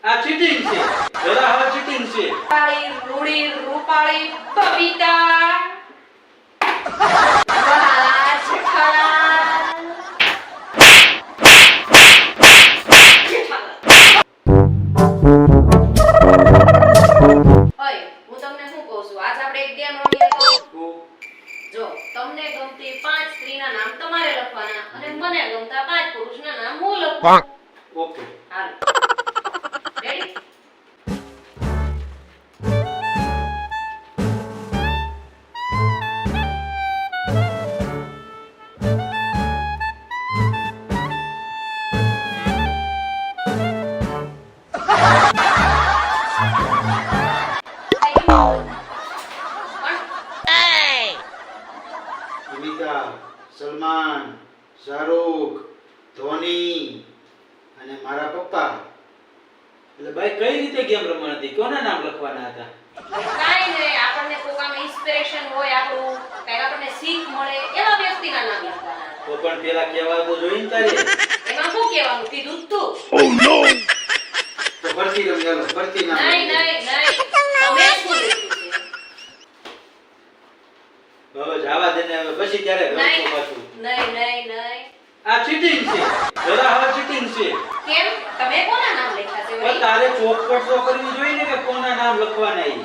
આ ચીટિંગ છે, જરા હવે ચીટિંગ છે. કાળી રૂડી રૂપાળી બબીતા વાલા જેઠાલાલ ઓય હું તમને શું કહું છું આજ આપણે એક ગેમ રમીએ તો જો તમને ગમતી 5 સ્ત્રીના નામ તમારે લખવાના અને મને ગમતા 5 પુરુષના નામ હું લખું. ઓકે. હાલો રેડી અમિતાભ, સલમાન, શાહરુખ, ધોની અને મારા પપ્પા. એટલે ભાઈ કઈ રીતે ગેમ રમવાની હતી? કોના નામ લખવાના હતા? કાઈ નહીં આપણને કોક આમ ઇન્સ્પિરેશન હોય આપણું કાઈ આપણને શીખ મળે એવા વ્યક્તિના નામ લખવાના તો પણ પેલા કહેવા તો જોઈને તારે. એમાં શું કહેવાનું કીધું જ તું તો ફરતી રમ ચાલો, ફરતી નામ. નહીં નહીં નહીં તમે શું લખ્યું છે હવે જવા દે ને, હવે પછી ક્યારે નહીં રમતો પાછું. નહીં નહીં નહીં આ ચીટિંગ છે, જરા હવે ચીટિંગ છે. કેમ તમે કોના નામ લખ્યા છે પણ વળી તારે ચોખવટ તો કરવી જોઈએ ને કે કોના નામ લખવાના એ.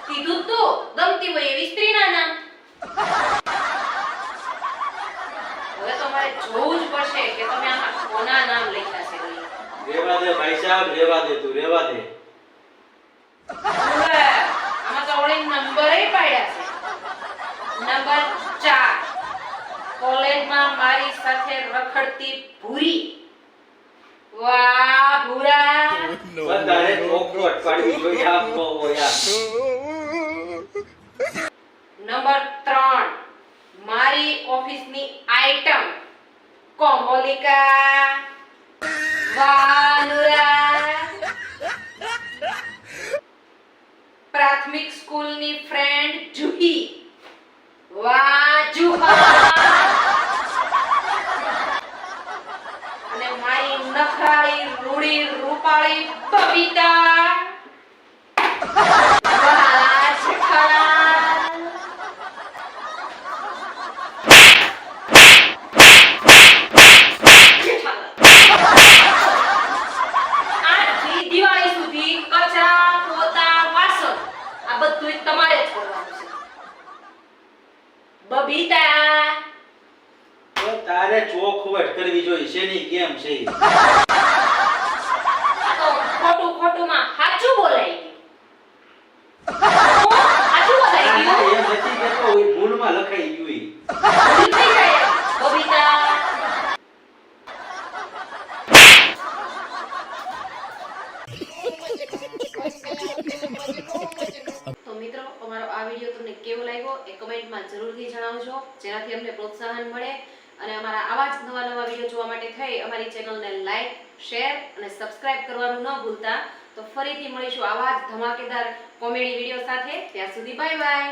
કીધું જ તું ગમતી હોય એવી સ્ત્રીના નામ હવે તો મારે જોવું જ પડશે કે તમે આમાં કોના નામ લખ્યા છે વળી રેવા દે ભાઈ સાહેબ, રેવા દે, તું રેવા દે. હવે આમાં તો વળી નંબર એ પાડ્યા છે નંબર 4 કોલેજમાં મારી સાથે રખડતી ભૂરી વાહ ભૂરા પણ તારે ચોખવટ પાડવી જોઈએ, આમ ન હોય યાર. નંબર 3 મારી ઓફિસની આઈટમ કોમોલિકા વાહ નુરા પ્રાથમિક સ્કૂલની ફ્રેન્ડ જુહી વાહ જુહા અને મારી નખરાળી રૂડી રૂપાળી બબીતા વાહ જેઠાલાલ આજથી દિવાળી સુધી કચરા પોતા વાસણ આ બધું તમારે જ કરવાનું છે બબીતા તો તારે ચોખવટ કરવી જોઈએ, શેની ગેમ છે ઈ? આ તો ખોટું ખોટુંમાં સાચું બોલાઈ ગયું સાચું બોલાઈ ના, ગયું એમ નથી કહેતો, એ ભૂલમાં લખાઈ ગયું ઈ. ભૂલ થઈ જાય બબીતા તો મિત્રો અમારો આ વિડિયો તમને કેવો લાગ્યો એ કમેન્ટમાં જરૂરથી જણાવજો જેનાથી અમને પ્રોત્સાહન મળે અને અમારા આવા જ નવા વિડિયો જોવા માટે થઈ અમારી ચેનલને લાઈક શેર અને સબસ્ક્રાઇબ કરવાનું ન ભૂલતા તો ફરીથી મળીશું આવા જ ધમાકેદાર કોમેડી વિડિયો સાથે ત્યાં સુધી બાય બાય